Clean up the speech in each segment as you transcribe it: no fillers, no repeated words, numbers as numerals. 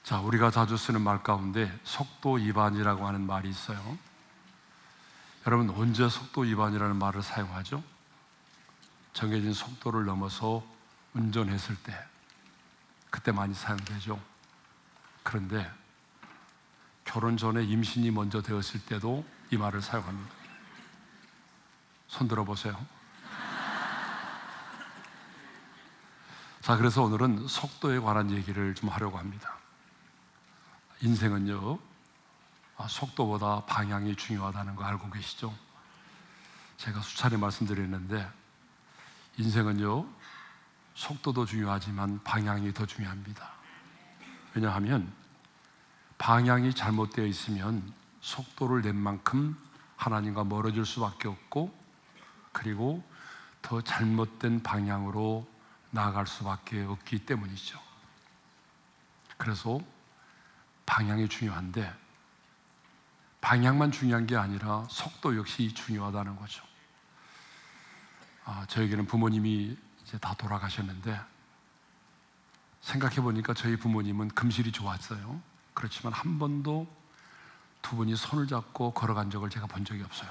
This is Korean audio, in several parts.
자, 우리가 자주 쓰는 말 가운데 속도 위반이라고 하는 말이 있어요. 여러분, 언제 속도 위반이라는 말을 사용하죠? 정해진 속도를 넘어서 운전했을 때, 그때 많이 사용되죠. 그런데 결혼 전에 임신이 먼저 되었을 때도 이 말을 사용합니다. 손 들어보세요. 자, 그래서 오늘은 속도에 관한 얘기를 좀 하려고 합니다. 인생은요, 속도보다 방향이 중요하다는 거 알고 계시죠? 제가 수차례 말씀드렸는데 인생은요, 속도도 중요하지만 방향이 더 중요합니다. 왜냐하면 방향이 잘못되어 있으면 속도를 낸 만큼 하나님과 멀어질 수밖에 없고, 그리고 더 잘못된 방향으로 나아갈 수밖에 없기 때문이죠. 그래서 방향이 중요한데, 방향만 중요한 게 아니라 속도 역시 중요하다는 거죠. 저에게는 부모님이 이제 다 돌아가셨는데, 생각해 보니까 저희 부모님은 금실이 좋았어요. 그렇지만 한 번도 두 분이 손을 잡고 걸어간 적을 제가 본 적이 없어요.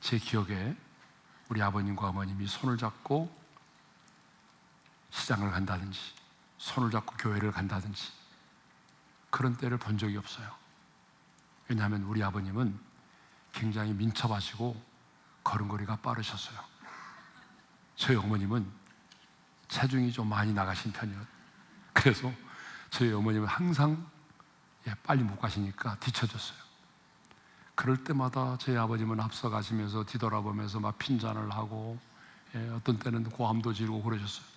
제 기억에 우리 아버님과 어머님이 손을 잡고 시장을 간다든지, 손을 잡고 교회를 간다든지 그런 때를 본 적이 없어요. 왜냐하면 우리 아버님은 굉장히 민첩하시고 걸음걸이가 빠르셨어요. 저희 어머님은 체중이 좀 많이 나가신 편이에요. 그래서 저희 어머님은 항상 빨리 못 가시니까 뒤쳐졌어요. 그럴 때마다 저희 아버님은 앞서가시면서 뒤돌아보면서 막 핀잔을 하고, 어떤 때는 고함도 지르고 그러셨어요.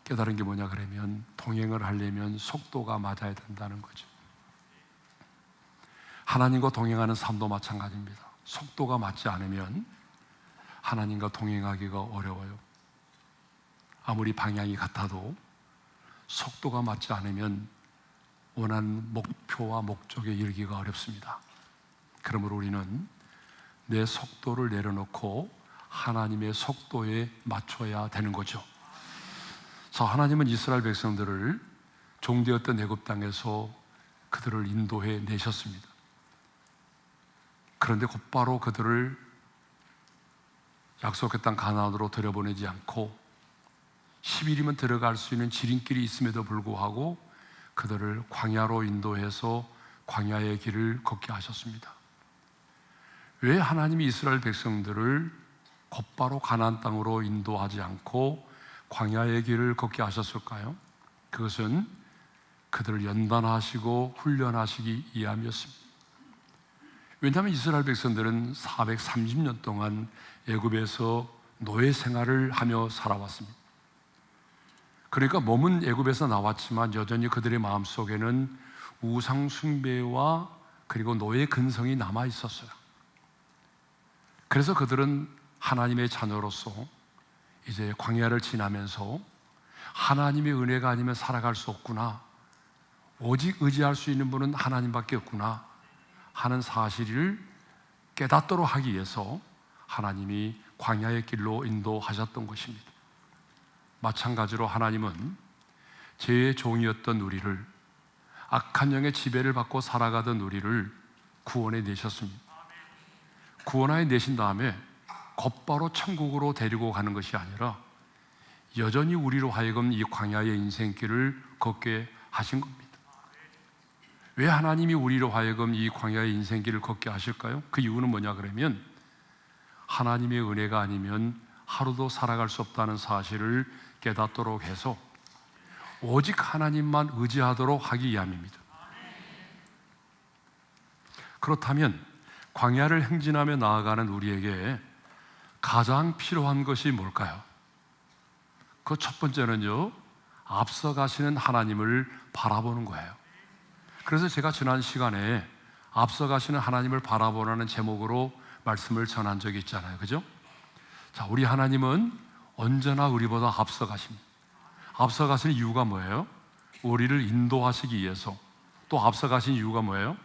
깨달은 게 뭐냐 그러면, 동행을 하려면 속도가 맞아야 된다는 거죠. 하나님과 동행하는 삶도 마찬가지입니다. 속도가 맞지 않으면 하나님과 동행하기가 어려워요. 아무리 방향이 같아도 속도가 맞지 않으면 원하는 목표와 목적에 이르기가 어렵습니다. 그러므로 우리는 내 속도를 내려놓고 하나님의 속도에 맞춰야 되는 거죠. 자, 하나님은 이스라엘 백성들을 종되었던 애굽 땅에서 그들을 인도해 내셨습니다. 그런데 곧바로 그들을 약속의 땅 가나안으로 들여보내지 않고 10일이면 들어갈 수 있는 지름길이 있음에도 불구하고 그들을 광야로 인도해서 광야의 길을 걷게 하셨습니다. 왜 하나님이 이스라엘 백성들을 곧바로 가나안 땅으로 인도하지 않고 광야의 길을 걷게 하셨을까요? 그것은 그들을 연단하시고 훈련하시기 위함이었습니다. 왜냐하면 이스라엘 백성들은 430년 동안 애굽에서 노예 생활을 하며 살아왔습니다. 그러니까 몸은 애굽에서 나왔지만 여전히 그들의 마음속에는 우상 숭배와 그리고 노예 근성이 남아 있었어요. 그래서 그들은 하나님의 자녀로서 이제 광야를 지나면서 하나님의 은혜가 아니면 살아갈 수 없구나, 오직 의지할 수 있는 분은 하나님밖에 없구나 하는 사실을 깨닫도록 하기 위해서 하나님이 광야의 길로 인도하셨던 것입니다. 마찬가지로 하나님은 죄의 종이었던 우리를, 악한 영의 지배를 받고 살아가던 우리를 구원해 내셨습니다. 구원하여 내신 다음에 곧바로 천국으로 데리고 가는 것이 아니라 여전히 우리로 하여금 이 광야의 인생길을 걷게 하신 겁니다. 왜 하나님이 우리로 하여금 이 광야의 인생길을 걷게 하실까요? 그 이유는 뭐냐 그러면, 하나님의 은혜가 아니면 하루도 살아갈 수 없다는 사실을 깨닫도록 해서 오직 하나님만 의지하도록 하기 위함입니다. 그렇다면 광야를 행진하며 나아가는 우리에게 가장 필요한 것이 뭘까요? 그 첫 번째는요, 앞서가시는 하나님을 바라보는 거예요. 그래서 제가 지난 시간에 앞서가시는 하나님을 바라보라는 제목으로 말씀을 전한 적이 있잖아요. 그죠? 자, 우리 하나님은 언제나 우리보다 앞서가십니다. 앞서가시는 이유가 뭐예요? 우리를 인도하시기 위해서. 또 앞서가신 이유가 뭐예요?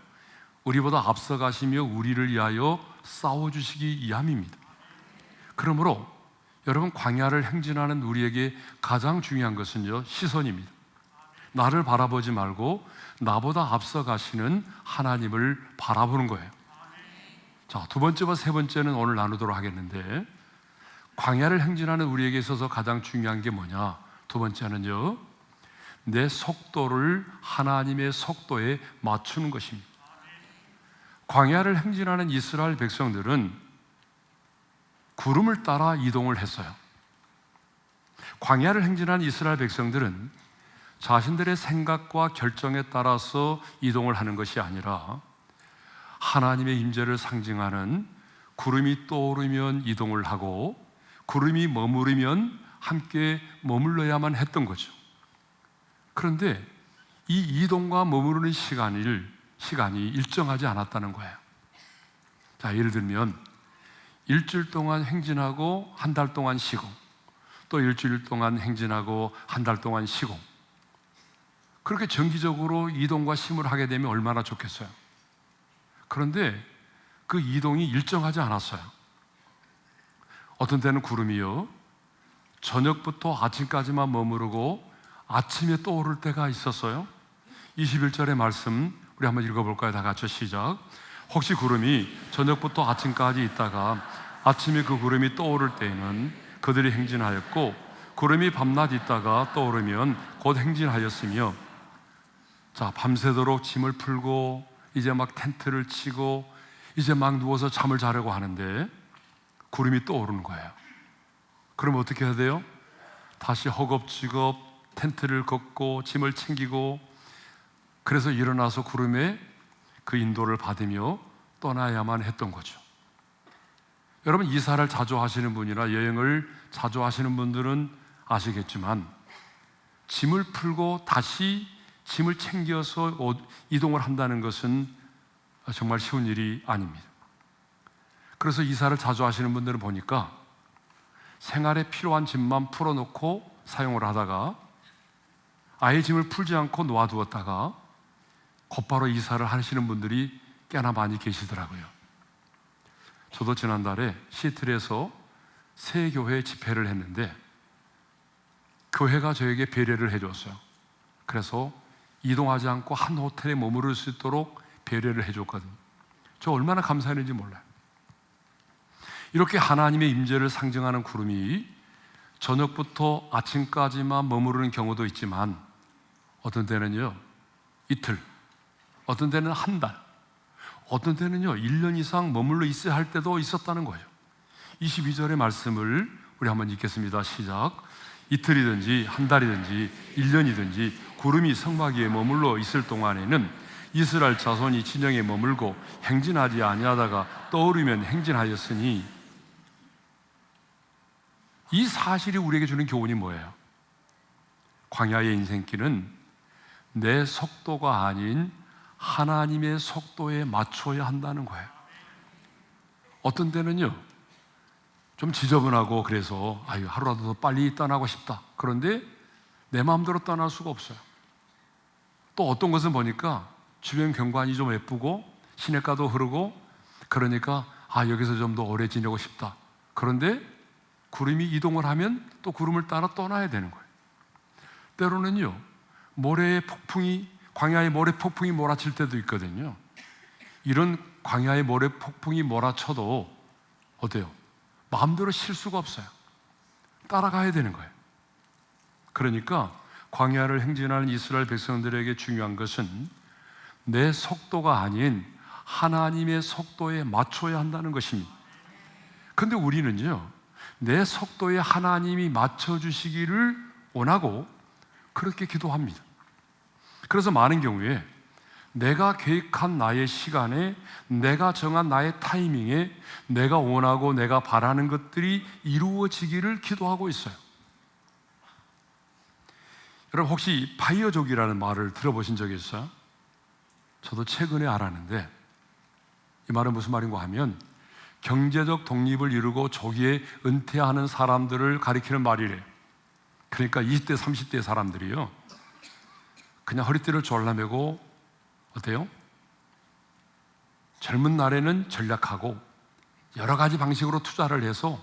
우리보다 앞서가시며 우리를 위하여 싸워주시기 위함입니다. 그러므로 여러분, 광야를 행진하는 우리에게 가장 중요한 것은요, 시선입니다. 나를 바라보지 말고 나보다 앞서가시는 하나님을 바라보는 거예요. 자, 두 번째와 세 번째는 오늘 나누도록 하겠는데, 광야를 행진하는 우리에게 있어서 가장 중요한 게 뭐냐? 두 번째는요, 내 속도를 하나님의 속도에 맞추는 것입니다. 광야를 행진하는 이스라엘 백성들은 구름을 따라 이동을 했어요. 광야를 행진하는 이스라엘 백성들은 자신들의 생각과 결정에 따라서 이동을 하는 것이 아니라 하나님의 임재를 상징하는 구름이 떠오르면 이동을 하고 구름이 머무르면 함께 머물러야만 했던 거죠. 그런데 이 이동과 머무르는 시간이 일정하지 않았다는 거예요. 자, 예를 들면 일주일 동안 행진하고 한 달 동안 쉬고, 또 일주일 동안 행진하고 한 달 동안 쉬고, 그렇게 정기적으로 이동과 쉼을 하게 되면 얼마나 좋겠어요. 그런데 그 이동이 일정하지 않았어요. 어떤 때는 구름이요, 저녁부터 아침까지만 머무르고 아침에 떠오를 때가 있었어요. 21절의 말씀 우리 한번 읽어볼까요? 다 같이 시작. 혹시 구름이 저녁부터 아침까지 있다가 아침에 그 구름이 떠오를 때에는 그들이 행진하였고, 구름이 밤낮 있다가 떠오르면 곧 행진하였으며. 자, 밤새도록 짐을 풀고 이제 막 텐트를 치고 이제 막 누워서 잠을 자려고 하는데 구름이 떠오르는 거예요. 그럼 어떻게 해야 돼요? 다시 허겁지겁 텐트를 걷고 짐을 챙기고, 그래서 일어나서 구름의 그 인도를 받으며 떠나야만 했던 거죠. 여러분, 이사를 자주 하시는 분이나 여행을 자주 하시는 분들은 아시겠지만, 짐을 풀고 다시 짐을 챙겨서 이동을 한다는 것은 정말 쉬운 일이 아닙니다. 그래서 이사를 자주 하시는 분들은 보니까 생활에 필요한 짐만 풀어놓고 사용을 하다가 아예 짐을 풀지 않고 놓아두었다가 곧바로 이사를 하시는 분들이 꽤나 많이 계시더라고요. 저도 지난달에 시애틀에서 새 교회 집회를 했는데 교회가 저에게 배려를 해줬어요. 그래서 이동하지 않고 한 호텔에 머무를 수 있도록 배려를 해줬거든요. 저 얼마나 감사했는지 몰라요. 이렇게 하나님의 임재를 상징하는 구름이 저녁부터 아침까지만 머무르는 경우도 있지만, 어떤 때는요 이틀, 어떤 때는 한 달, 어떤 때는요 1년 이상 머물러 있어야 할 때도 있었다는 거예요. 22절의 말씀을 우리 한번 읽겠습니다. 시작. 이틀이든지 한 달이든지 1년이든지 구름이 성막 위에 머물러 있을 동안에는 이스라엘 자손이 진영에 머물고 행진하지 아니하다가 떠오르면 행진하였으니. 이 사실이 우리에게 주는 교훈이 뭐예요? 광야의 인생길은 내 속도가 아닌 하나님의 속도에 맞춰야 한다는 거예요. 어떤 때는요 좀 지저분하고 그래서 하루라도 더 빨리 떠나고 싶다. 그런데 내 마음대로 떠날 수가 없어요. 또 어떤 것은 보니까 주변 경관이 좀 예쁘고 시냇가도 흐르고 그러니까 여기서 좀 더 오래 지내고 싶다. 그런데 구름이 이동을 하면 또 구름을 따라 떠나야 되는 거예요. 때로는요 광야의 모래 폭풍이 몰아칠 때도 있거든요. 이런 광야의 모래 폭풍이 몰아쳐도 어때요? 마음대로 쉴 수가 없어요. 따라가야 되는 거예요. 그러니까 광야를 행진하는 이스라엘 백성들에게 중요한 것은 내 속도가 아닌 하나님의 속도에 맞춰야 한다는 것입니다. 그런데 우리는요 내 속도에 하나님이 맞춰주시기를 원하고 그렇게 기도합니다. 그래서 많은 경우에 내가 계획한 나의 시간에, 내가 정한 나의 타이밍에 내가 원하고 내가 바라는 것들이 이루어지기를 기도하고 있어요. 여러분, 혹시 파이어족이라는 말을 들어보신 적이 있어요? 저도 최근에 알았는데, 이 말은 무슨 말인가 하면 경제적 독립을 이루고 조기에 은퇴하는 사람들을 가리키는 말이래요. 그러니까 20대, 30대 사람들이요 그냥 허리띠를 졸라매고 어때요? 젊은 날에는 전략하고 여러 가지 방식으로 투자를 해서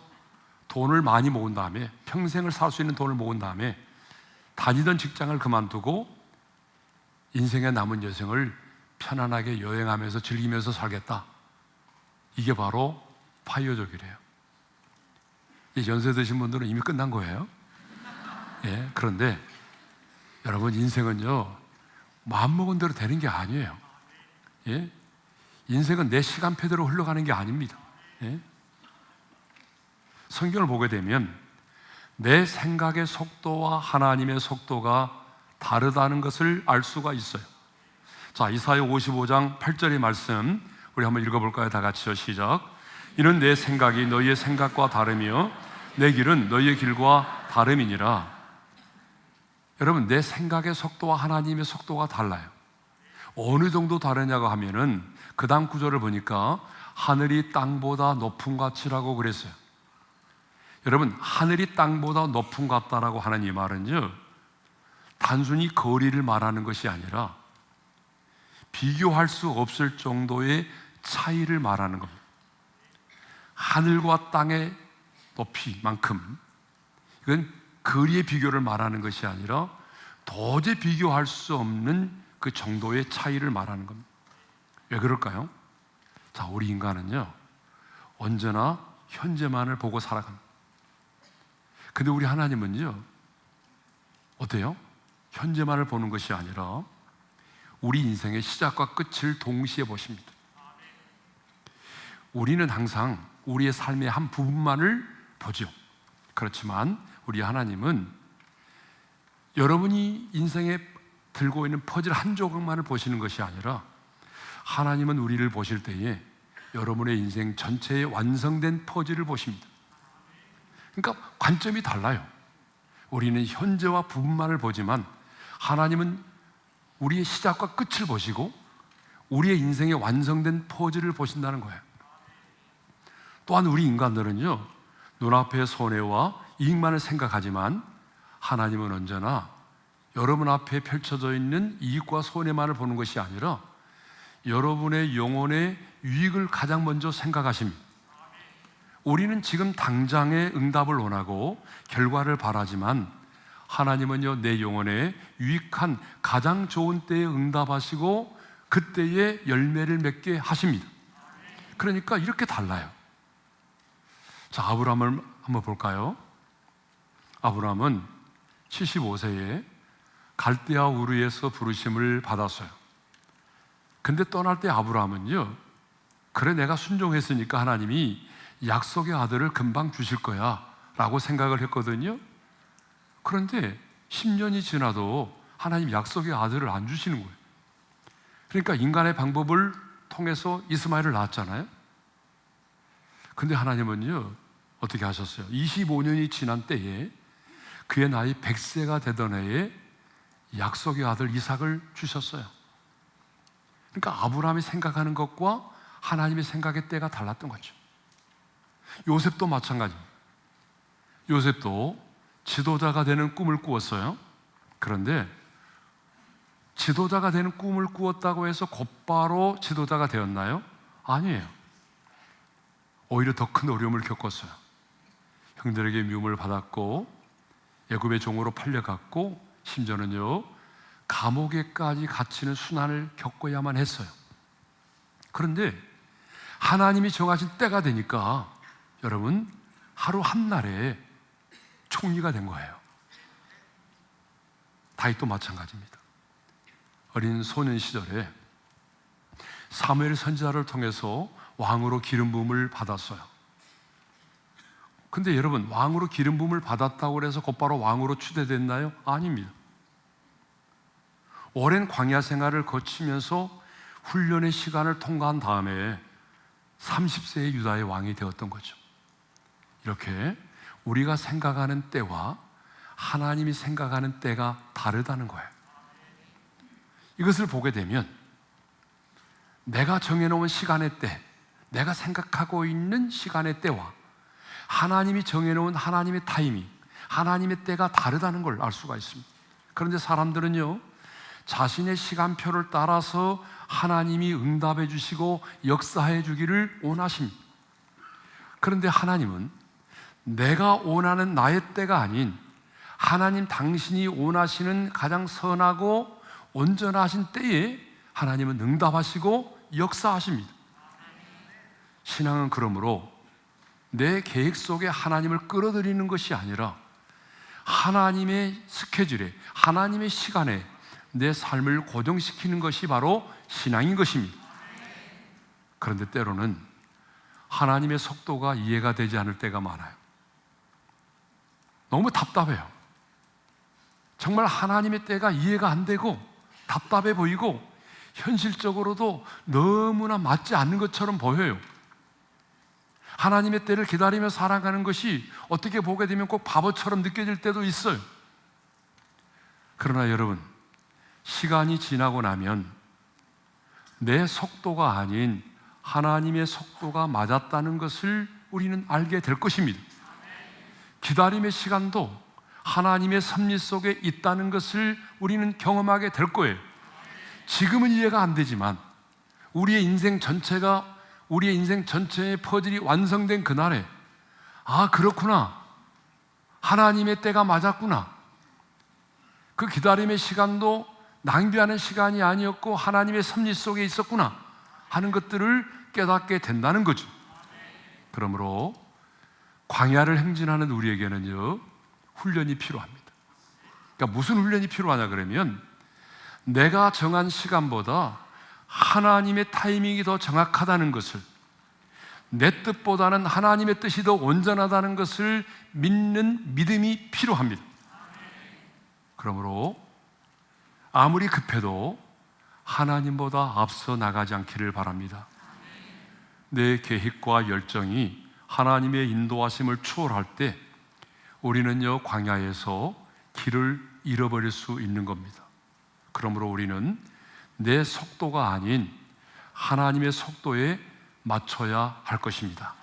돈을 많이 모은 다음에, 평생을 살 수 있는 돈을 모은 다음에 다니던 직장을 그만두고 인생의 남은 여생을 편안하게 여행하면서 즐기면서 살겠다. 이게 바로 파이어족이래요. 연세 드신 분들은 이미 끝난 거예요. 예, 그런데 여러분, 인생은요, 마음먹은 대로 되는 게 아니에요. 예? 인생은 내 시간표대로 흘러가는 게 아닙니다. 예? 성경을 보게 되면 내 생각의 속도와 하나님의 속도가 다르다는 것을 알 수가 있어요. 자, 이사야 55장 8절의 말씀 우리 한번 읽어볼까요? 다 같이요. 시작. 이는 내 생각이 너희의 생각과 다르며 내 길은 너희의 길과 다름이니라. 여러분, 내 생각의 속도와 하나님의 속도가 달라요. 어느 정도 다르냐고 하면은 그 다음 구절을 보니까 하늘이 땅보다 높은 같이라고 그랬어요. 여러분, 하늘이 땅보다 높은 것 같다라고 하는 이 말은요, 단순히 거리를 말하는 것이 아니라 비교할 수 없을 정도의 차이를 말하는 겁니다. 하늘과 땅의 높이만큼, 이건 거리의 비교를 말하는 것이 아니라 도저히 비교할 수 없는 그 정도의 차이를 말하는 겁니다. 왜 그럴까요? 자, 우리 인간은요, 언제나 현재만을 보고 살아갑니다. 근데 우리 하나님은요, 어때요? 현재만을 보는 것이 아니라 우리 인생의 시작과 끝을 동시에 보십니다. 우리는 항상 우리의 삶의 한 부분만을 보죠. 그렇지만 우리 하나님은 여러분이 인생에 들고 있는 퍼즐 한 조각만을 보시는 것이 아니라 하나님은 우리를 보실 때에 여러분의 인생 전체의 완성된 퍼즐을 보십니다. 그러니까 관점이 달라요. 우리는 현재와 부분만을 보지만 하나님은 우리의 시작과 끝을 보시고 우리의 인생의 완성된 퍼즐을 보신다는 거예요. 또한 우리 인간들은요, 눈앞의 손해와 이익만을 생각하지만 하나님은 언제나 여러분 앞에 펼쳐져 있는 이익과 손해만을 보는 것이 아니라 여러분의 영혼의 유익을 가장 먼저 생각하십니다. 우리는 지금 당장의 응답을 원하고 결과를 바라지만 하나님은요, 내 영혼에 유익한 가장 좋은 때에 응답하시고 그때에 열매를 맺게 하십니다. 그러니까 이렇게 달라요. 자, 아브라함을 한번 볼까요? 아브라함은 75세에 갈대아 우르에서 부르심을 받았어요. 근데 떠날 때 아브라함은요, 그래, 내가 순종했으니까 하나님이 약속의 아들을 금방 주실 거야 라고 생각을 했거든요. 그런데 10년이 지나도 하나님 약속의 아들을 안 주시는 거예요. 그러니까 인간의 방법을 통해서 이스마엘을 낳았잖아요. 근데 하나님은요, 어떻게 하셨어요? 25년이 지난 때에 그의 나이 100세가 되던 해에 약속의 아들 이삭을 주셨어요. 그러니까 아브라함이 생각하는 것과 하나님의 생각의 때가 달랐던 거죠. 요셉도 마찬가지입니다. 요셉도 지도자가 되는 꿈을 꾸었어요. 그런데 지도자가 되는 꿈을 꾸었다고 해서 곧바로 지도자가 되었나요? 아니에요. 오히려 더 큰 어려움을 겪었어요. 형들에게 미움을 받았고 애굽의 종으로 팔려갔고 심지어는요, 감옥에까지 갇히는 순환을 겪어야만 했어요. 그런데 하나님이 정하신 때가 되니까 여러분, 하루 한날에 총리가 된 거예요. 다윗도 마찬가지입니다. 어린 소년 시절에 사무엘 선지자를 통해서 왕으로 기름 부음을 받았어요. 근데 여러분, 왕으로 기름 부음을 받았다고 해서 곧바로 왕으로 추대됐나요? 아닙니다. 오랜 광야 생활을 거치면서 훈련의 시간을 통과한 다음에 30세의 유다의 왕이 되었던 거죠. 이렇게 우리가 생각하는 때와 하나님이 생각하는 때가 다르다는 거예요. 이것을 보게 되면 내가 정해놓은 시간의 때, 내가 생각하고 있는 시간의 때와 하나님이 정해놓은 하나님의 타이밍, 하나님의 때가 다르다는 걸 알 수가 있습니다. 그런데 사람들은요, 자신의 시간표를 따라서 하나님이 응답해 주시고 역사해 주기를 원하십니다. 그런데 하나님은 내가 원하는 나의 때가 아닌 하나님 당신이 원하시는 가장 선하고 온전하신 때에 하나님은 응답하시고 역사하십니다. 신앙은 그러므로 내 계획 속에 하나님을 끌어들이는 것이 아니라 하나님의 스케줄에, 하나님의 시간에 내 삶을 고정시키는 것이 바로 신앙인 것입니다. 그런데 때로는 하나님의 속도가 이해가 되지 않을 때가 많아요. 너무 답답해요. 정말 하나님의 때가 이해가 안 되고 답답해 보이고 현실적으로도 너무나 맞지 않는 것처럼 보여요. 하나님의 때를 기다리며 살아가는 것이 어떻게 보게 되면 꼭 바보처럼 느껴질 때도 있어요. 그러나 여러분, 시간이 지나고 나면 내 속도가 아닌 하나님의 속도가 맞았다는 것을 우리는 알게 될 것입니다. 기다림의 시간도 하나님의 섭리 속에 있다는 것을 우리는 경험하게 될 거예요. 지금은 이해가 안 되지만 우리의 인생 전체의 퍼즐이 완성된 그날에 아, 그렇구나, 하나님의 때가 맞았구나, 그 기다림의 시간도 낭비하는 시간이 아니었고 하나님의 섭리 속에 있었구나 하는 것들을 깨닫게 된다는 거죠. 그러므로 광야를 행진하는 우리에게는요, 훈련이 필요합니다. 그러니까 무슨 훈련이 필요하냐 그러면 내가 정한 시간보다 하나님의 타이밍이 더 정확하다는 것을, 내 뜻보다는 하나님의 뜻이 더 온전하다는 것을 믿는 믿음이 필요합니다. 그러므로 아무리 급해도 하나님보다 앞서 나가지 않기를 바랍니다. 내 계획과 열정이 하나님의 인도하심을 추월할 때 우리는요, 광야에서 길을 잃어버릴 수 있는 겁니다. 그러므로 우리는 내 속도가 아닌 하나님의 속도에 맞춰야 할 것입니다.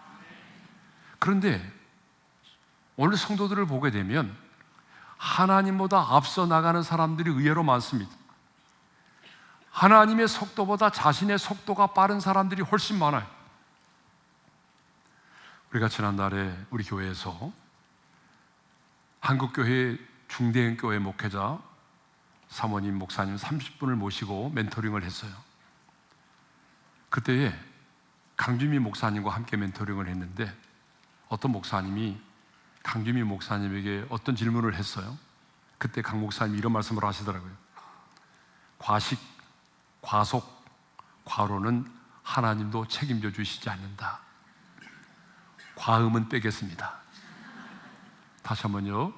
그런데 오늘 성도들을 보게 되면 하나님보다 앞서 나가는 사람들이 의외로 많습니다. 하나님의 속도보다 자신의 속도가 빠른 사람들이 훨씬 많아요. 우리가 지난달에 우리 교회에서 한국교회 중대형교회 목회자 사모님, 목사님 30분을 모시고 멘토링을 했어요. 그때에 강주미 목사님과 함께 멘토링을 했는데 어떤 목사님이 강주미 목사님에게 어떤 질문을 했어요. 그때 강 목사님이 이런 말씀을 하시더라고요. 과식, 과속, 과로는 하나님도 책임져 주시지 않는다. 과음은 빼겠습니다. 다시 한번요.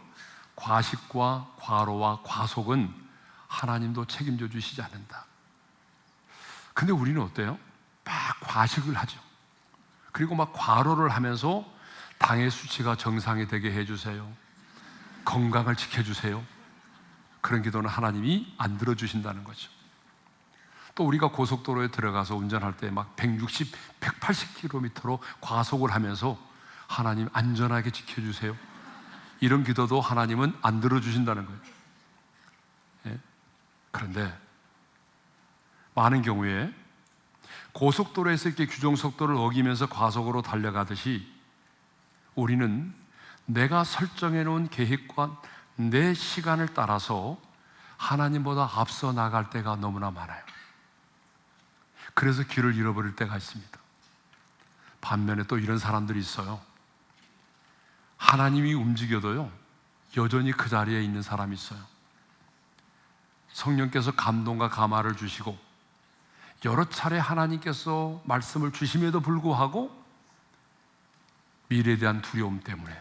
과식과 과로와 과속은 하나님도 책임져 주시지 않는다. 근데 우리는 어때요? 막 과식을 하죠. 그리고 막 과로를 하면서 당의 수치가 정상이 되게 해주세요, 건강을 지켜주세요, 그런 기도는 하나님이 안 들어주신다는 거죠. 또 우리가 고속도로에 들어가서 운전할 때 막 160, 180km로 과속을 하면서 하나님 안전하게 지켜주세요, 이런 기도도 하나님은 안 들어주신다는 거예요. 예? 그런데 많은 경우에 고속도로에서 이렇게 규정속도를 어기면서 과속으로 달려가듯이 우리는 내가 설정해 놓은 계획과 내 시간을 따라서 하나님보다 앞서 나갈 때가 너무나 많아요. 그래서 길을 잃어버릴 때가 있습니다. 반면에 또 이런 사람들이 있어요. 하나님이 움직여도요, 여전히 그 자리에 있는 사람이 있어요. 성령께서 감동과 감화를 주시고 여러 차례 하나님께서 말씀을 주심에도 불구하고 미래에 대한 두려움 때문에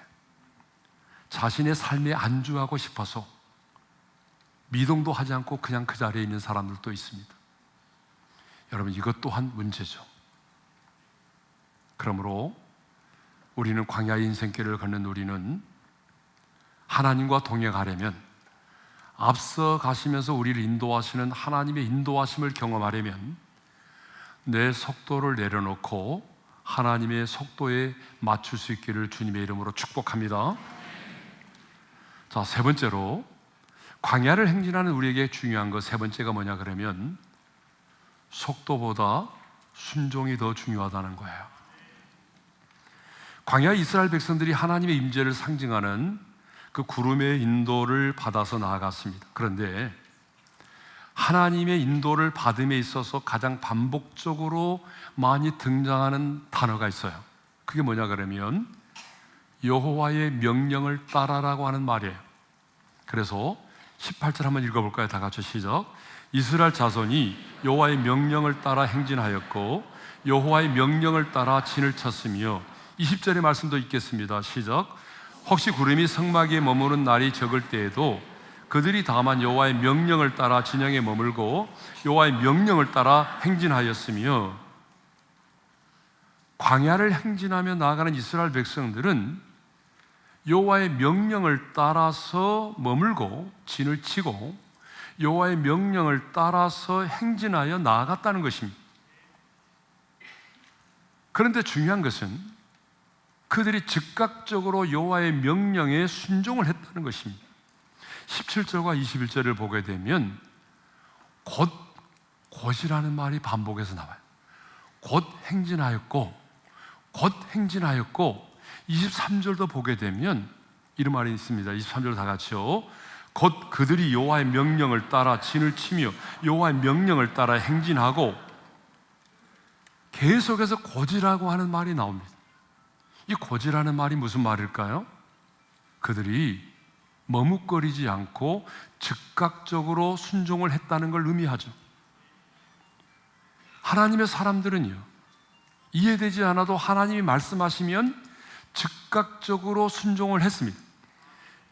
자신의 삶에 안주하고 싶어서 미동도 하지 않고 그냥 그 자리에 있는 사람들도 있습니다. 여러분, 이것 또한 문제죠. 그러므로 우리는 광야의 인생길을 걷는 우리는 하나님과 동행하려면, 앞서 가시면서 우리를 인도하시는 하나님의 인도하심을 경험하려면 내 속도를 내려놓고 하나님의 속도에 맞출 수 있기를 주님의 이름으로 축복합니다. 자, 세 번째로 광야를 행진하는 우리에게 중요한 것 세 번째가 뭐냐 그러면 속도보다 순종이 더 중요하다는 거예요. 광야 이스라엘 백성들이 하나님의 임재를 상징하는 그 구름의 인도를 받아서 나아갔습니다. 그런데 하나님의 인도를 받음에 있어서 가장 반복적으로 많이 등장하는 단어가 있어요. 그게 뭐냐 그러면 여호와의 명령을 따라라고 하는 말이에요. 그래서 18절 한번 읽어볼까요? 다 같이 시작. 이스라엘 자손이 여호와의 명령을 따라 행진하였고 여호와의 명령을 따라 진을 쳤으며, 20절의 말씀도 읽겠습니다. 시작. 혹시 구름이 성막에 머무는 날이 적을 때에도 그들이 다만 여호와의 명령을 따라 진영에 머물고 여호와의 명령을 따라 행진하였으며, 광야를 행진하며 나아가는 이스라엘 백성들은 여호와의 명령을 따라서 머물고 진을 치고 여호와의 명령을 따라서 행진하여 나아갔다는 것입니다. 그런데 중요한 것은 그들이 즉각적으로 여호와의 명령에 순종을 했다는 것입니다. 17절과 21절을 보게 되면 곧이라는 말이 반복해서 나와요. 곧 행진하였고 23절도 보게 되면 이런 말이 있습니다. 23절 다 같이요. 곧 그들이 여호와의 명령을 따라 진을 치며 여호와의 명령을 따라 행진하고, 계속해서 곧이라고 하는 말이 나옵니다. 이 곧이라는 말이 무슨 말일까요? 그들이 머뭇거리지 않고 즉각적으로 순종을 했다는 걸 의미하죠. 하나님의 사람들은요, 이해되지 않아도 하나님이 말씀하시면 즉각적으로 순종을 했습니다.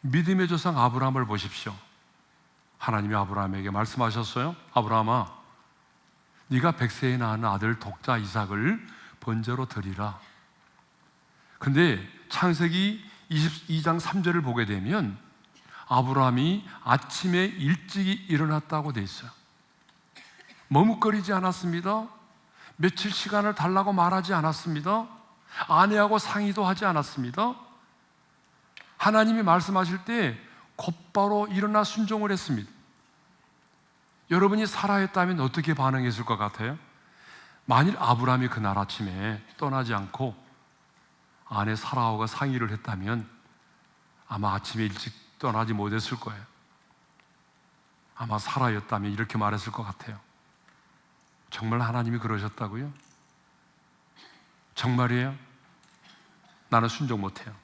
믿음의 조상 아브라함을 보십시오. 하나님이 아브라함에게 말씀하셨어요. 아브라함아, 네가 백세에 낳은 아들 독자 이삭을 번제로 드리라. 근데 창세기 22장 3절을 보게 되면 아브라함이 아침에 일찍이 일어났다고 돼 있어요. 머뭇거리지 않았습니다. 며칠 시간을 달라고 말하지 않았습니다. 아내하고 상의도 하지 않았습니다. 하나님이 말씀하실 때 곧바로 일어나 순종을 했습니다. 여러분이 살아있다면 어떻게 반응했을 것 같아요? 만일 아브라함이 그날 아침에 떠나지 않고 아내 사라하고 상의를 했다면 아마 아침에 일찍 떠나지 못했을 거예요. 아마 사라였다면 이렇게 말했을 것 같아요. 정말 하나님이 그러셨다고요? 정말이에요? 나는 순종 못해요.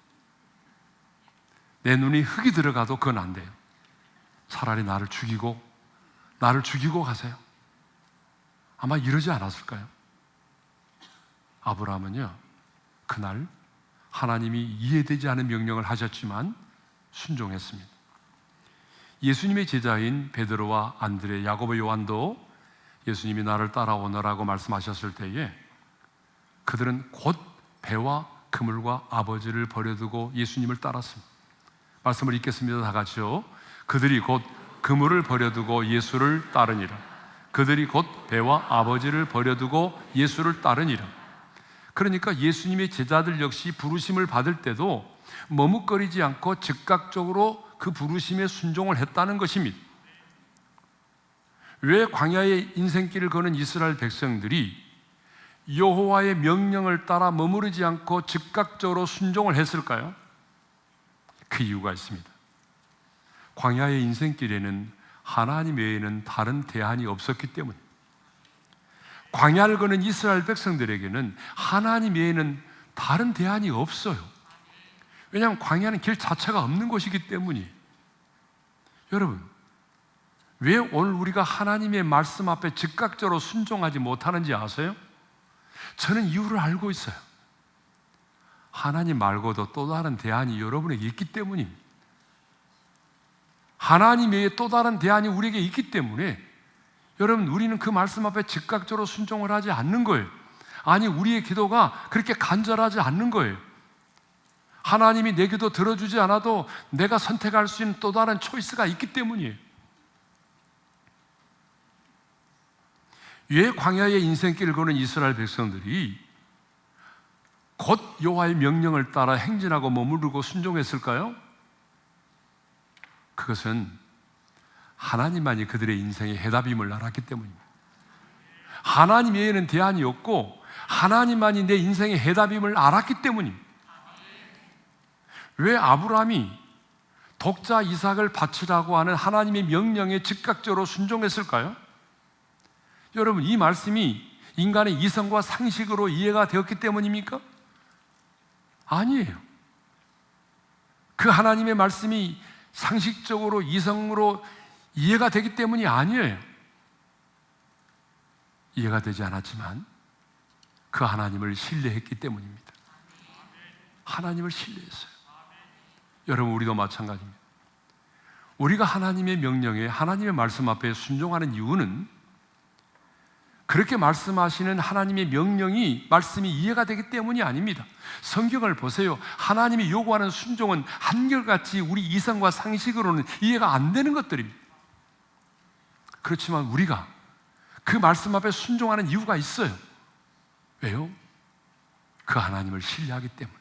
내 눈이 흙이 들어가도 그건 안 돼요. 차라리 나를 죽이고 가세요. 아마 이러지 않았을까요? 아브라함은요, 그날 하나님이 이해되지 않은 명령을 하셨지만 순종했습니다. 예수님의 제자인 베드로와 안드레, 야고보, 요한도 예수님이 나를 따라오너라고 말씀하셨을 때에 그들은 곧 배와 그물과 아버지를 버려두고 예수님을 따랐습니다. 말씀을 읽겠습니다. 다 같이요. 그들이 곧 그물을 버려두고 예수를 따르니라. 그들이 곧 배와 아버지를 버려두고 예수를 따르니라. 그러니까 예수님의 제자들 역시 부르심을 받을 때도 머뭇거리지 않고 즉각적으로 그 부르심에 순종을 했다는 것입니다. 왜 광야의 인생길을 거는 이스라엘 백성들이 여호와의 명령을 따라 머무르지 않고 즉각적으로 순종을 했을까요? 그 이유가 있습니다. 광야의 인생길에는 하나님 외에는 다른 대안이 없었기 때문, 광야를 거는 이스라엘 백성들에게는 하나님 외에는 다른 대안이 없어요. 왜냐하면 광야는 길 자체가 없는 곳이기 때문이에요. 여러분, 왜 오늘 우리가 하나님의 말씀 앞에 즉각적으로 순종하지 못하는지 아세요? 저는 이유를 알고 있어요. 하나님 말고도 또 다른 대안이 여러분에게 있기 때문입니다. 하나님 외에 또 다른 대안이 우리에게 있기 때문에 여러분, 우리는 그 말씀 앞에 즉각적으로 순종을 하지 않는 거예요. 아니, 우리의 기도가 그렇게 간절하지 않는 거예요. 하나님이 내 기도 들어주지 않아도 내가 선택할 수 있는 또 다른 초이스가 있기 때문이에요. 왜 광야의 인생길을 거는 이스라엘 백성들이 곧 여호와의 명령을 따라 행진하고 머무르고 순종했을까요? 그것은 하나님만이 그들의 인생의 해답임을 알았기 때문입니다. 하나님 외에는 대안이 없고 하나님만이 내 인생의 해답임을 알았기 때문입니다. 왜 아브라함이 독자 이삭을 바치라고 하는 하나님의 명령에 즉각적으로 순종했을까요? 여러분, 이 말씀이 인간의 이성과 상식으로 이해가 되었기 때문입니까? 아니에요. 그 하나님의 말씀이 상식적으로 이성으로 이해가 되기 때문이 아니에요. 이해가 되지 않았지만 그 하나님을 신뢰했기 때문입니다. 하나님을 신뢰했어요. 여러분, 우리도 마찬가지입니다. 우리가 하나님의 명령에, 하나님의 말씀 앞에 순종하는 이유는 그렇게 말씀하시는 하나님의 명령이, 말씀이 이해가 되기 때문이 아닙니다. 성경을 보세요. 하나님이 요구하는 순종은 한결같이 우리 이성과 상식으로는 이해가 안 되는 것들입니다. 그렇지만 우리가 그 말씀 앞에 순종하는 이유가 있어요. 왜요? 그 하나님을 신뢰하기 때문에.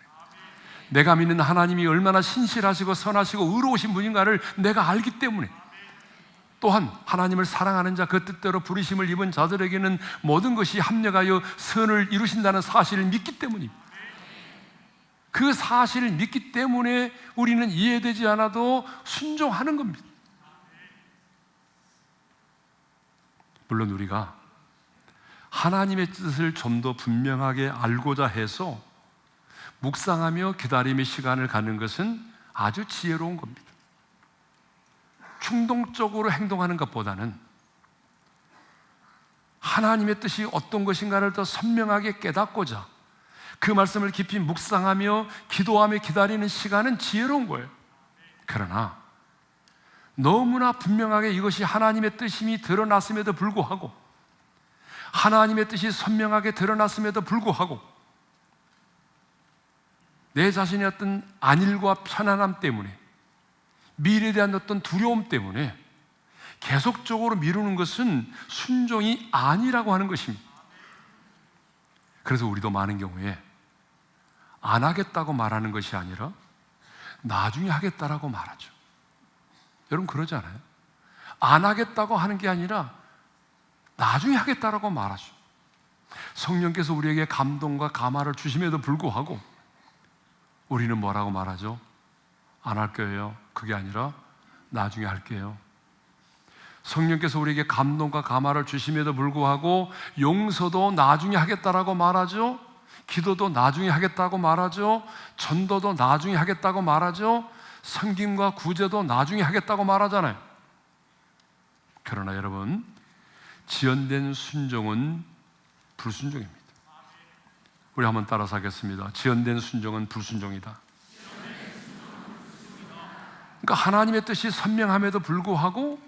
내가 믿는 하나님이 얼마나 신실하시고 선하시고 의로우신 분인가를 내가 알기 때문에. 또한 하나님을 사랑하는 자, 그 뜻대로 부르심을 입은 자들에게는 모든 것이 합력하여 선을 이루신다는 사실을 믿기 때문입니다. 그 사실을 믿기 때문에 우리는 이해되지 않아도 순종하는 겁니다. 물론 우리가 하나님의 뜻을 좀 더 분명하게 알고자 해서 묵상하며 기다림의 시간을 갖는 것은 아주 지혜로운 겁니다. 충동적으로 행동하는 것보다는 하나님의 뜻이 어떤 것인가를 더 선명하게 깨닫고자 그 말씀을 깊이 묵상하며 기도하며 기다리는 시간은 지혜로운 거예요. 그러나 너무나 분명하게 이것이 하나님의 뜻임이 드러났음에도 불구하고, 하나님의 뜻이 선명하게 드러났음에도 불구하고 내 자신의 어떤 안일과 편안함 때문에, 미래에 대한 어떤 두려움 때문에 계속적으로 미루는 것은 순종이 아니라고 하는 것입니다. 그래서 우리도 많은 경우에 안 하겠다고 말하는 것이 아니라 나중에 하겠다라고 말하죠. 여러분, 그러지 않아요? 안 하겠다고 하는 게 아니라 나중에 하겠다라고 말하죠. 성령께서 우리에게 감동과 감화를 주심에도 불구하고 우리는 뭐라고 말하죠? 안 할 거예요. 그게 아니라 나중에 할게요. 성령께서 우리에게 감동과 감화를 주심에도 불구하고 용서도 나중에 하겠다라고 말하죠. 기도도 나중에 하겠다고 말하죠. 전도도 나중에 하겠다고 말하죠. 섬김과 구제도 나중에 하겠다고 말하잖아요. 그러나 여러분, 지연된 순종은 불순종입니다. 우리 한번 따라서 하겠습니다. 지연된 순종은 불순종이다. 그러니까 하나님의 뜻이 선명함에도 불구하고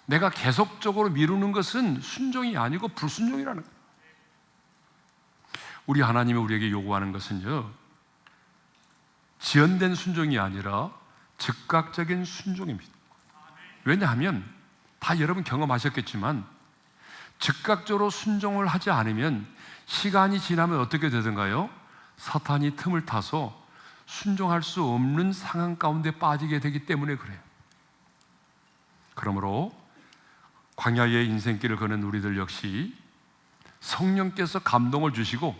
내가 계속적으로 미루는 것은 순종이 아니고 불순종이라는 거예요. 우리 하나님이 우리에게 요구하는 것은요, 지연된 순종이 아니라 즉각적인 순종입니다. 왜냐하면 다 여러분 경험하셨겠지만 즉각적으로 순종을 하지 않으면 시간이 지나면 어떻게 되던가요? 사탄이 틈을 타서 순종할 수 없는 상황 가운데 빠지게 되기 때문에 그래요. 그러므로 광야의 인생길을 거는 우리들 역시 성령께서 감동을 주시고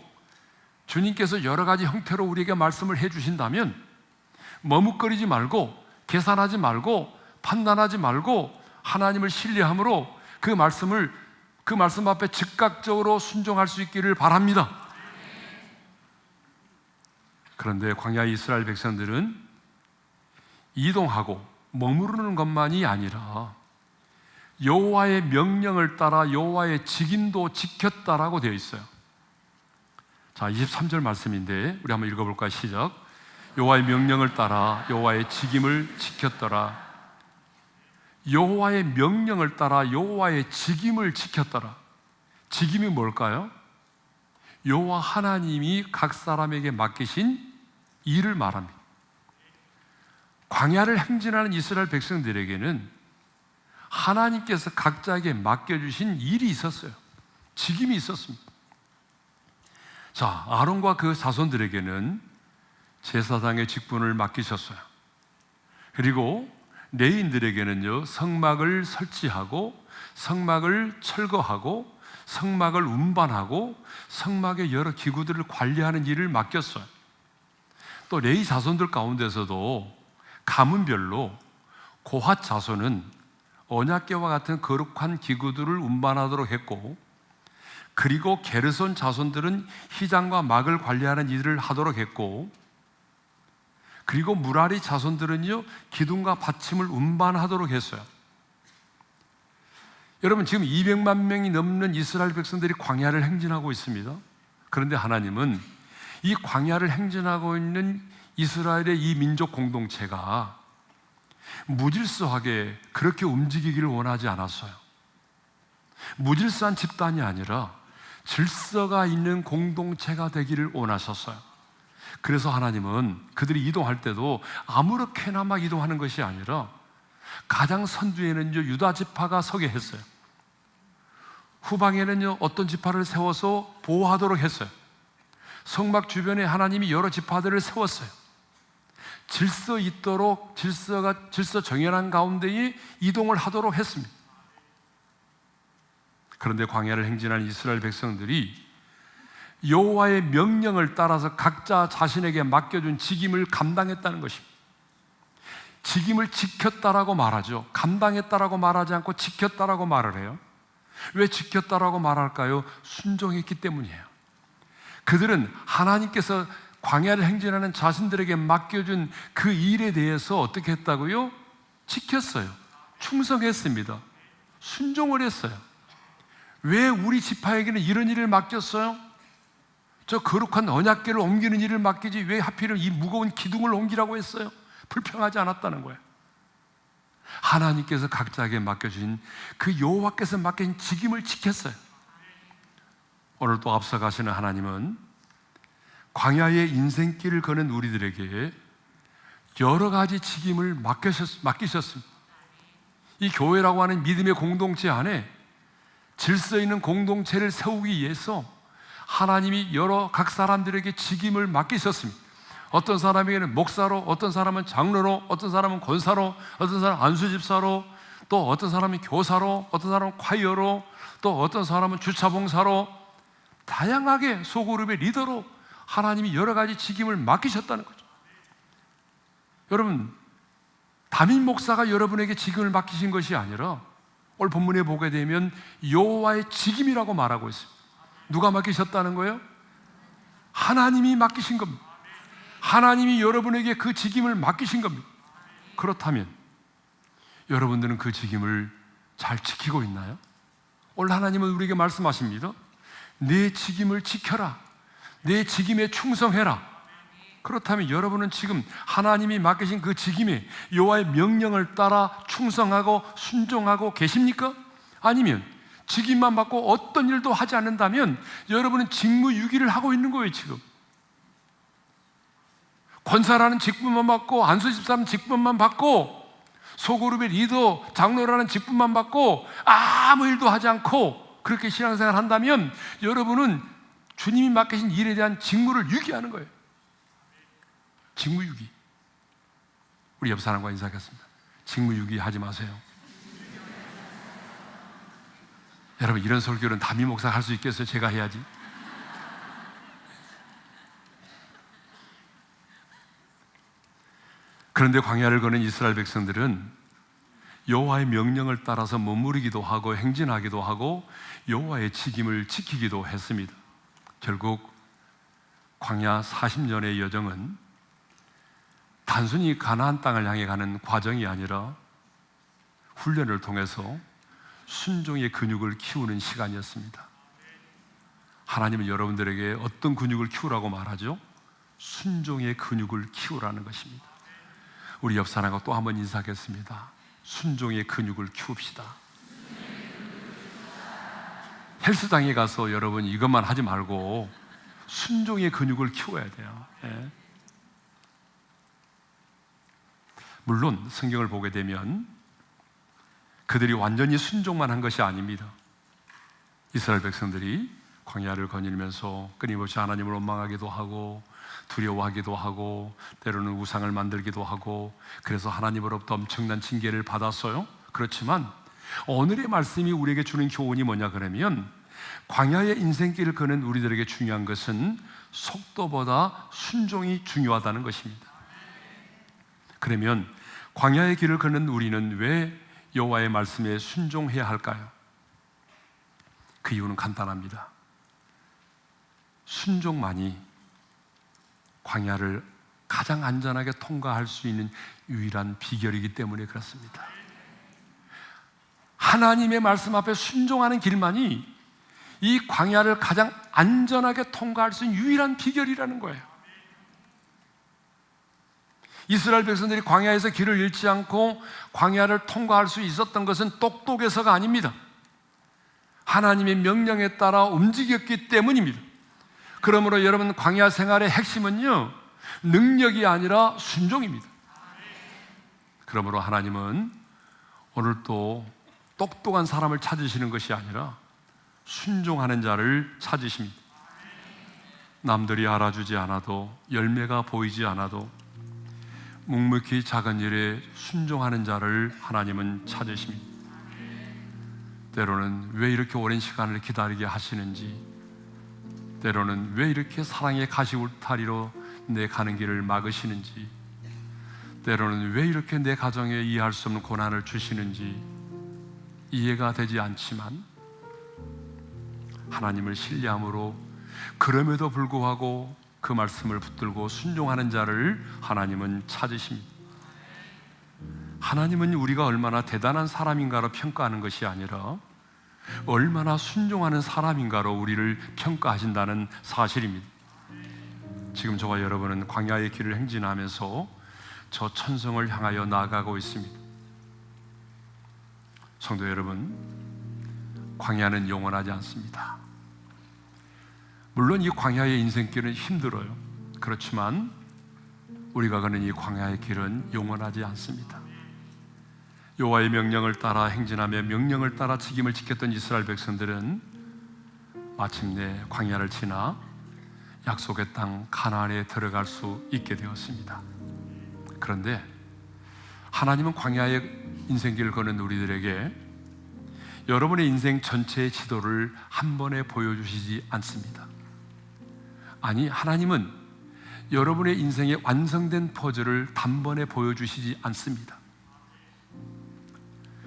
주님께서 여러 가지 형태로 우리에게 말씀을 해주신다면 머뭇거리지 말고, 계산하지 말고, 판단하지 말고 하나님을 신뢰함으로 그 말씀 앞에 즉각적으로 순종할 수 있기를 바랍니다. 그런데 광야 이스라엘 백성들은 이동하고 머무르는 것만이 아니라 여호와의 명령을 따라 여호와의 직임도 지켰다라고 되어 있어요. 자, 23절 말씀인데 우리 한번 읽어볼까요? 시작. 여호와의 명령을 따라 여호와의 직임을 지켰더라. 여호와의 명령을 따라 여호와의 직임을 지켰더라. 직임이 뭘까요? 여호와 하나님이 각 사람에게 맡기신 일을 말합니다. 광야를 행진하는 이스라엘 백성들에게는 하나님께서 각자에게 맡겨주신 일이 있었어요. 직임이 있었습니다. 자, 아론과 그 자손들에게는 제사장의 직분을 맡기셨어요. 그리고 레위인들에게는요, 성막을 설치하고 성막을 철거하고 성막을 운반하고 성막의 여러 기구들을 관리하는 일을 맡겼어요. 또 레위 자손들 가운데서도 가문별로 고핫 자손은 언약궤와 같은 거룩한 기구들을 운반하도록 했고, 그리고 게르손 자손들은 휘장과 막을 관리하는 일을 하도록 했고, 그리고 무라리 자손들은요 기둥과 받침을 운반하도록 했어요. 여러분, 지금 200만 명이 넘는 이스라엘 백성들이 광야를 행진하고 있습니다. 그런데 하나님은 이 광야를 행진하고 있는 이스라엘의 이 민족 공동체가 무질서하게 그렇게 움직이기를 원하지 않았어요. 무질서한 집단이 아니라 질서가 있는 공동체가 되기를 원하셨어요. 그래서 하나님은 그들이 이동할 때도 아무렇게나 막 이동하는 것이 아니라 가장 선두에는 유다 지파가 서게 했어요. 후방에는요 어떤 지파를 세워서 보호하도록 했어요. 성막 주변에 하나님이 여러 지파들을 세웠어요. 질서 있도록 질서 정연한 가운데에 이동을 하도록 했습니다. 그런데 광야를 행진하는 이스라엘 백성들이 여호와의 명령을 따라서 각자 자신에게 맡겨준 직임을 감당했다는 것입니다. 직임을 지켰다라고 말하죠. 감당했다라고 말하지 않고 지켰다라고 말을 해요. 왜 지켰다라고 말할까요? 순종했기 때문이에요. 그들은 하나님께서 광야를 행진하는 자신들에게 맡겨준 그 일에 대해서 어떻게 했다고요? 지켰어요. 충성했습니다. 순종을 했어요. 왜 우리 지파에게는 이런 일을 맡겼어요? 저 거룩한 언약궤를 옮기는 일을 맡기지 왜 하필은 이 무거운 기둥을 옮기라고 했어요? 불평하지 않았다는 거예요. 하나님께서 각자에게 맡겨주신 그 여호와께서 맡겨진 직임을 지켰어요. 오늘 또 앞서가시는 하나님은 광야의 인생길을 거는 우리들에게 여러 가지 직임을 맡기셨습니다. 이 교회라고 하는 믿음의 공동체 안에 질서 있는 공동체를 세우기 위해서 하나님이 여러 각 사람들에게 직임을 맡기셨습니다. 어떤 사람에게는 목사로, 어떤 사람은 장로로, 어떤 사람은 권사로, 어떤 사람은 안수집사로, 또 어떤 사람은 교사로, 어떤 사람은 콰이어로, 또 어떤 사람은 주차봉사로, 다양하게 소그룹의 리더로 하나님이 여러 가지 직임을 맡기셨다는 거죠. 여러분, 담임 목사가 여러분에게 직임을 맡기신 것이 아니라 오늘 본문에 보게 되면 여호와의 직임이라고 말하고 있습니다. 누가 맡기셨다는 거예요? 하나님이 맡기신 겁니다. 하나님이 여러분에게 그 직임을 맡기신 겁니다. 그렇다면 여러분들은 그 직임을 잘 지키고 있나요? 오늘 하나님은 우리에게 말씀하십니다. 내 직임을 지켜라. 내 직임에 충성해라. 그렇다면 여러분은 지금 하나님이 맡기신 그 직임에 여호와의 명령을 따라 충성하고 순종하고 계십니까? 아니면 직임만 받고 어떤 일도 하지 않는다면 여러분은 직무유기를 하고 있는 거예요. 지금 권사라는 직분만 받고 안수집사라는 직분만 받고 소그룹의 리더, 장로라는 직분만 받고 아무 일도 하지 않고 그렇게 신앙생활을 한다면 여러분은 주님이 맡기신 일에 대한 직무를 유기하는 거예요. 직무유기. 우리 옆 사람과 인사하겠습니다. 직무유기 하지 마세요. 여러분, 이런 설교는 담임 목사가 할 수 있겠어요? 제가 해야지. 그런데 광야를 거는 이스라엘 백성들은 여호와의 명령을 따라서 머무르기도 하고 행진하기도 하고 여호와의 직임을 지키기도 했습니다. 결국 광야 40년의 여정은 단순히 가나안 땅을 향해 가는 과정이 아니라 훈련을 통해서 순종의 근육을 키우는 시간이었습니다. 하나님은 여러분들에게 어떤 근육을 키우라고 말하죠? 순종의 근육을 키우라는 것입니다. 우리 옆 사람과 또 한번 인사하겠습니다. 순종의 근육을 키웁시다. 헬스장에 가서 여러분 이것만 하지 말고 순종의 근육을 키워야 돼요. 예. 물론 성경을 보게 되면 그들이 완전히 순종만 한 것이 아닙니다. 이스라엘 백성들이 광야를 거닐면서 끊임없이 하나님을 원망하기도 하고 두려워하기도 하고 때로는 우상을 만들기도 하고 그래서 하나님으로부터 엄청난 징계를 받았어요. 그렇지만 오늘의 말씀이 우리에게 주는 교훈이 뭐냐 그러면 광야의 인생길을 거는 우리들에게 중요한 것은 속도보다 순종이 중요하다는 것입니다. 그러면 광야의 길을 걷는 우리는 왜 여호와의 말씀에 순종해야 할까요? 그 이유는 간단합니다. 순종만이 광야를 가장 안전하게 통과할 수 있는 유일한 비결이기 때문에 그렇습니다. 하나님의 말씀 앞에 순종하는 길만이 이 광야를 가장 안전하게 통과할 수 있는 유일한 비결이라는 거예요. 이스라엘 백성들이 광야에서 길을 잃지 않고 광야를 통과할 수 있었던 것은 똑똑해서가 아닙니다. 하나님의 명령에 따라 움직였기 때문입니다. 그러므로 여러분, 광야 생활의 핵심은요, 능력이 아니라 순종입니다. 그러므로 하나님은 오늘 또 똑똑한 사람을 찾으시는 것이 아니라 순종하는 자를 찾으십니다. 남들이 알아주지 않아도, 열매가 보이지 않아도 묵묵히 작은 일에 순종하는 자를 하나님은 찾으십니다. 때로는 왜 이렇게 오랜 시간을 기다리게 하시는지, 때로는 왜 이렇게 사랑의 가시울타리로 내 가는 길을 막으시는지, 때로는 왜 이렇게 내 가정에 이해할 수 없는 고난을 주시는지 이해가 되지 않지만 하나님을 신뢰함으로 그럼에도 불구하고 그 말씀을 붙들고 순종하는 자를 하나님은 찾으십니다. 하나님은 우리가 얼마나 대단한 사람인가로 평가하는 것이 아니라 얼마나 순종하는 사람인가로 우리를 평가하신다는 사실입니다. 지금 저와 여러분은 광야의 길을 행진하면서 저 천성을 향하여 나아가고 있습니다. 성도 여러분, 광야는 영원하지 않습니다. 물론 이 광야의 인생길은 힘들어요. 그렇지만 우리가 가는 이 광야의 길은 영원하지 않습니다. 여호와의 명령을 따라 행진하며 명령을 따라 책임을 지켰던 이스라엘 백성들은 마침내 광야를 지나 약속의 땅 가나안에 들어갈 수 있게 되었습니다. 그런데 하나님은 광야의 인생길을 걷는 우리들에게 여러분의 인생 전체의 지도를 한 번에 보여주시지 않습니다. 아니, 하나님은 여러분의 인생의 완성된 퍼즐을 단번에 보여주시지 않습니다.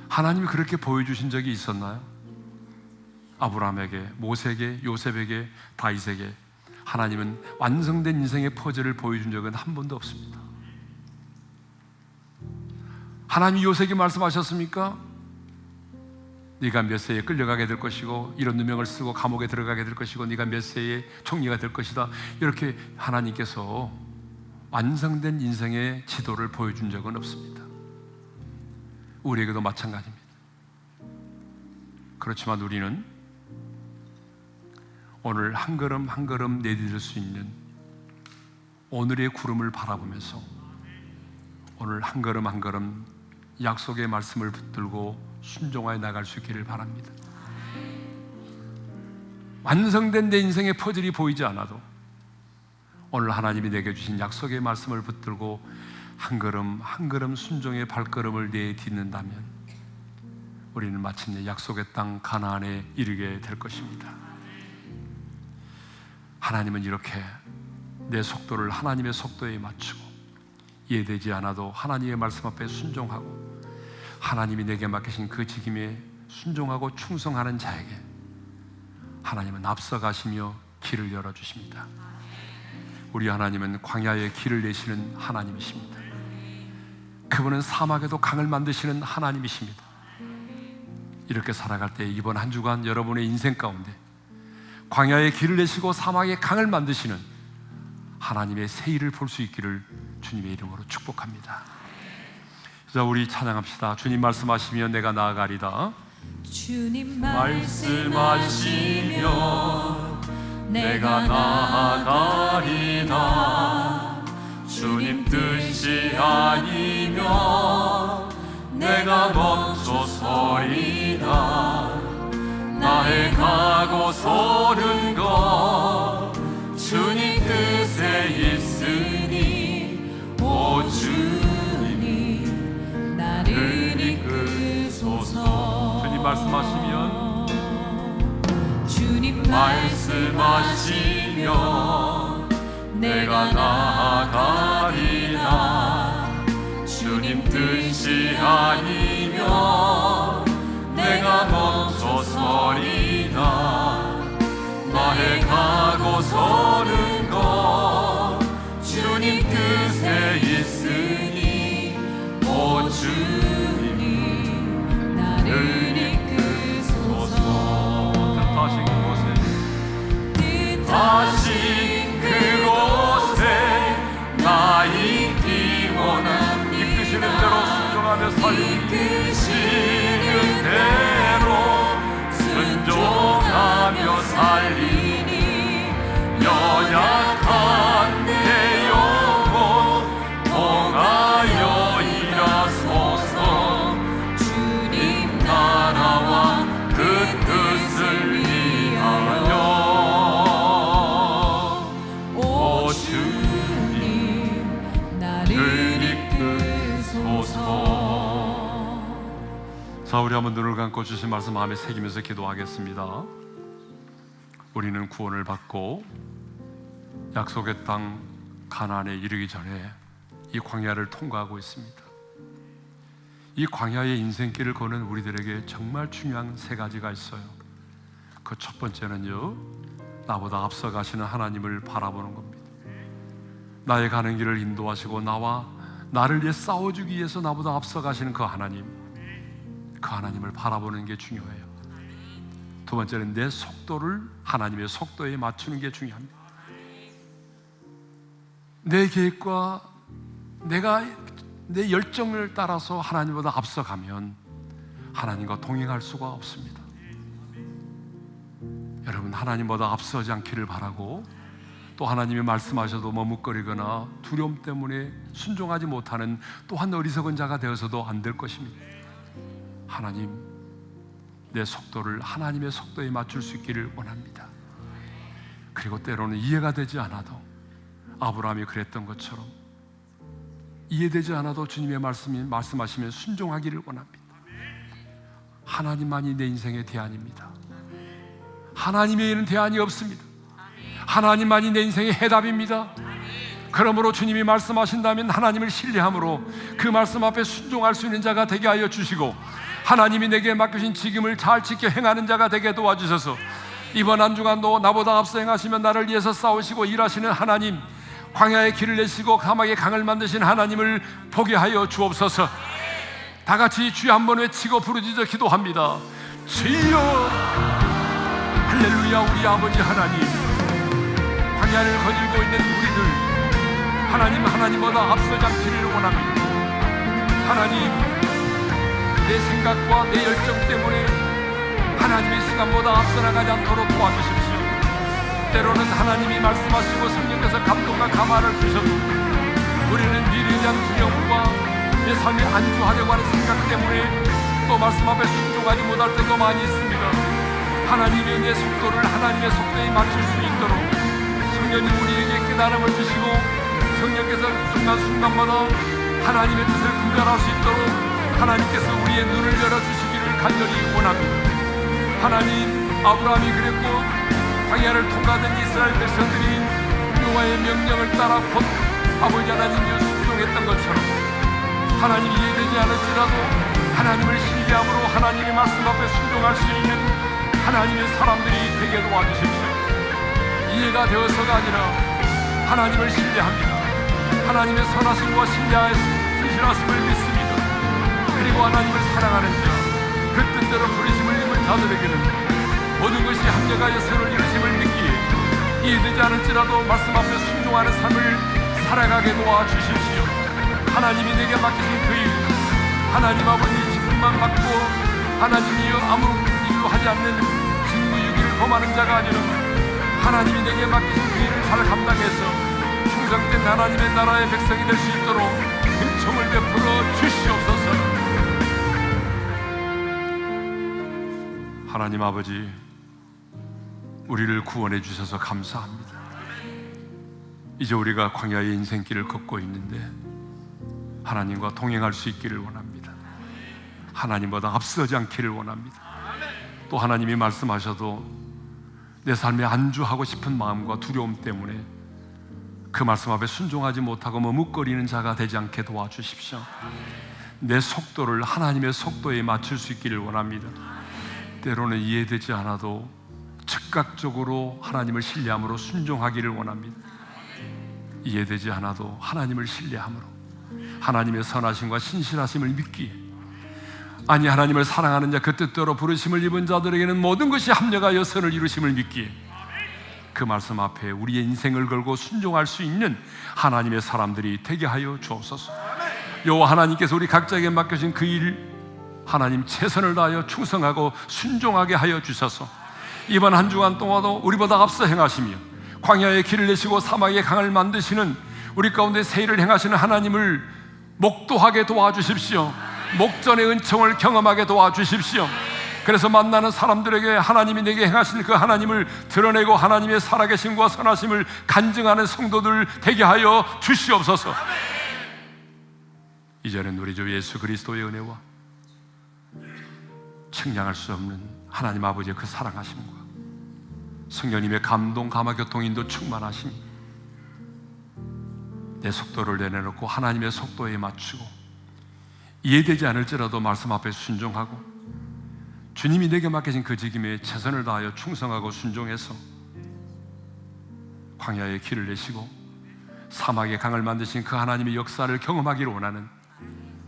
하나님이 그렇게 보여주신 적이 있었나요? 아브라함에게, 모세에게, 요셉에게, 다윗에게 하나님은 완성된 인생의 퍼즐을 보여준 적은 한 번도 없습니다. 하나님이 요셉에게 말씀하셨습니까? 네가 몇 세에 끌려가게 될 것이고 이런 누명을 쓰고 감옥에 들어가게 될 것이고 네가 몇 세에 총리가 될 것이다, 이렇게 하나님께서 완성된 인생의 지도를 보여준 적은 없습니다. 우리에게도 마찬가지입니다. 그렇지만 우리는 오늘 한 걸음 한 걸음 내디딜 수 있는 오늘의 구름을 바라보면서 오늘 한 걸음 한 걸음 약속의 말씀을 붙들고 순종하여 나갈 수 있기를 바랍니다. 완성된 내 인생의 퍼즐이 보이지 않아도 오늘 하나님이 내게 주신 약속의 말씀을 붙들고 한 걸음 한 걸음 순종의 발걸음을 내딛는다면 우리는 마침내 약속의 땅 가나안에 이르게 될 것입니다. 하나님은 이렇게 내 속도를 하나님의 속도에 맞추고 이해되지 않아도 하나님의 말씀 앞에 순종하고 하나님이 내게 맡기신 그 직임에 순종하고 충성하는 자에게 하나님은 앞서가시며 길을 열어주십니다. 우리 하나님은 광야의 길을 내시는 하나님이십니다. 그분은 사막에도 강을 만드시는 하나님이십니다. 이렇게 살아갈 때 이번 한 주간 여러분의 인생 가운데 광야의 길을 내시고 사막에 강을 만드시는 하나님의 새 일을 볼 수 있기를 주님의 이름으로 축복합니다. 자, 우리 찬양합시다. 주님 말씀하시며 내가 나아가리다. 주님 말씀하시며 내가 나아가리다. 주님 뜻이 아니면 내가 멈춰서리다. 나의 가고 서는 것 주님 뜻에 있으니 오 주님 나를 이끄소서. 주님 말씀하시면 주님 말씀하시면 내가 나아가리다. 주님 뜻이 빛이 아니면 내가 멈춰서리다. 나의 가고 서는 것 주님 뜻에 있으니 오 주님 나를 이끄소서. 뜻하신 그곳에 뜻하신 그곳에 나 있기 원합니다. 이끄시는 대로 순종하며 살리니 이끄시는 대로 순종하며 살리니 연약한 내 영혼 통하여 일하소서. 주님 나라와 그 뜻을 위하여 오 주님 나를 이끄소서. 자, 우리 한번 눈을 감고 주신 말씀 마음에 새기면서 기도하겠습니다. 우리는 구원을 받고 약속의 땅 가나안에 이르기 전에 이 광야를 통과하고 있습니다. 이 광야의 인생길을 거는 우리들에게 정말 중요한 세 가지가 있어요. 그 첫 번째는요, 나보다 앞서 가시는 하나님을 바라보는 겁니다. 나의 가는 길을 인도하시고 나를 위해 싸워주기 위해서 나보다 앞서 가시는 그 하나님을 바라보는 게 중요해요. 두 번째는 내 속도를 하나님의 속도에 맞추는 게 중요합니다. 내 계획과 내 열정을 따라서 하나님보다 앞서가면 하나님과 동행할 수가 없습니다. 여러분, 하나님보다 앞서지 않기를 바라고, 또 하나님이 말씀하셔도 머뭇거리거나 두려움 때문에 순종하지 못하는 또한 어리석은 자가 되어서도 안 될 것입니다. 하나님, 내 속도를 하나님의 속도에 맞출 수 있기를 원합니다. 그리고 때로는 이해가 되지 않아도 아브라함이 그랬던 것처럼 이해되지 않아도 주님의 말씀하시면 순종하기를 원합니다. 하나님만이 내 인생의 대안입니다. 하나님 외에는 대안이 없습니다. 하나님만이 내 인생의 해답입니다. 그러므로 주님이 말씀하신다면 하나님을 신뢰함으로 그 말씀 앞에 순종할 수 있는 자가 되게 하여 주시고, 하나님이 내게 맡기신 직임을 잘 지켜 행하는 자가 되게 도와주셔서 이번 한 주간도 나보다 앞서 행하시며 나를 위해서 싸우시고 일하시는 하나님, 광야의 길을 내시고 사막의 강을 만드신 하나님을 보게 하여 주옵소서. 다 같이 주여 한번 외치고 부르짖어 기도합니다. 주여, 할렐루야. 우리 아버지 하나님, 광야를 거닐고 있는 우리들, 하나님보다 앞서지 않기를 원합니다. 하나님, 내 생각과 내 열정 때문에 하나님의 시간보다 앞서 나가지 않도록 도와주십시오. 때로는 하나님이 말씀하시고 성령께서 감동과 감화를 주셔도 우리는 미래에 대한 두려움과 내 삶에 안주하려고 하는 생각 때문에 또 말씀 앞에 순종하지 못할 때도 많이 있습니다. 하나님의 내 속도를 하나님의 속도에 맞출 수 있도록 성령님 우리에게 깨달음을 주시고, 성령께서 순간순간마다 하나님의 뜻을 분별할 수 있도록 하나님께서 우리의 눈을 열어주시기를 간절히 원합니다. 하나님, 아브라함이 그랬고 광야를 통과하던 이스라엘 백성들이 여호와의 명령을 따라 곧 아버지 하나님께 순종했던 것처럼 하나님이 이해되지 않을지라도 하나님을 신뢰함으로 하나님의 말씀 앞에 순종할 수 있는 하나님의 사람들이 되게 도와주십시오. 이해가 되어서가 아니라 하나님을 신뢰합니다. 하나님의 선하심과 신실하심을 믿습니다. 그리고 하나님을 사랑하는 자, 그 뜻대로 부르심을 입은 자들에게는 모든 것이 합력하여 선을 이루심을 믿기에 이해되지 않을지라도 말씀 앞에 순종하는 삶을 살아가게 도와주십시오. 하나님이 내게 맡기신 그 일, 하나님 아버지 직분만 받고 하나님이여 아무 일도 하지 않는 직무유기를 범하는 자가 아니라 하나님이 내게 맡기신 그 일을 잘 감당해서 충성된 하나님의 나라의 백성이 될 수 있도록 은총을 베풀어 주시옵소서. 하나님 아버지, 우리를 구원해 주셔서 감사합니다. 이제 우리가 광야의 인생길을 걷고 있는데 하나님과 동행할 수 있기를 원합니다. 하나님보다 앞서지 않기를 원합니다. 또 하나님이 말씀하셔도 내 삶에 안주하고 싶은 마음과 두려움 때문에 그 말씀 앞에 순종하지 못하고 머뭇거리는 자가 되지 않게 도와주십시오. 내 속도를 하나님의 속도에 맞출 수 있기를 원합니다. 때로는 이해되지 않아도 즉각적으로 하나님을 신뢰함으로 순종하기를 원합니다. 이해되지 않아도 하나님을 신뢰함으로 하나님의 선하심과 신실하심을 믿기에, 아니 하나님을 사랑하는 자, 그 뜻대로 부르심을 입은 자들에게는 모든 것이 합력하여 선을 이루심을 믿기에, 그 말씀 앞에 우리의 인생을 걸고 순종할 수 있는 하나님의 사람들이 되게 하여 주옵소서. 여호와 하나님께서 우리 각자에게 맡겨진 그 일, 하나님 최선을 다하여 충성하고 순종하게 하여 주셔서 이번 한 주간 동안도 우리보다 앞서 행하시며 광야의 길을 내시고 사막의 강을 만드시는 우리 가운데 새 일을 행하시는 하나님을 목도하게 도와주십시오. 목전의 은총을 경험하게 도와주십시오. 그래서 만나는 사람들에게 하나님이 내게 행하신 그 하나님을 드러내고 하나님의 살아계심과 선하심을 간증하는 성도들 되게 하여 주시옵소서. 이제는 우리 주 예수 그리스도의 은혜와 측량할 수 없는 하나님 아버지의 그 사랑하심과 성령님의 감동, 감화, 교통, 인도 충만하심이 내 속도를 내려놓고 하나님의 속도에 맞추고 이해되지 않을지라도 말씀 앞에 순종하고 주님이 내게 맡기신 그 직임에 최선을 다하여 충성하고 순종해서 광야의 길을 내시고 사막의 강을 만드신 그 하나님의 역사를 경험하기를 원하는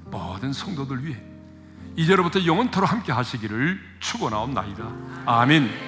모든 성도들 위해 이제로부터 영원토록 함께 하시기를 축원하옵나이다. 아멘.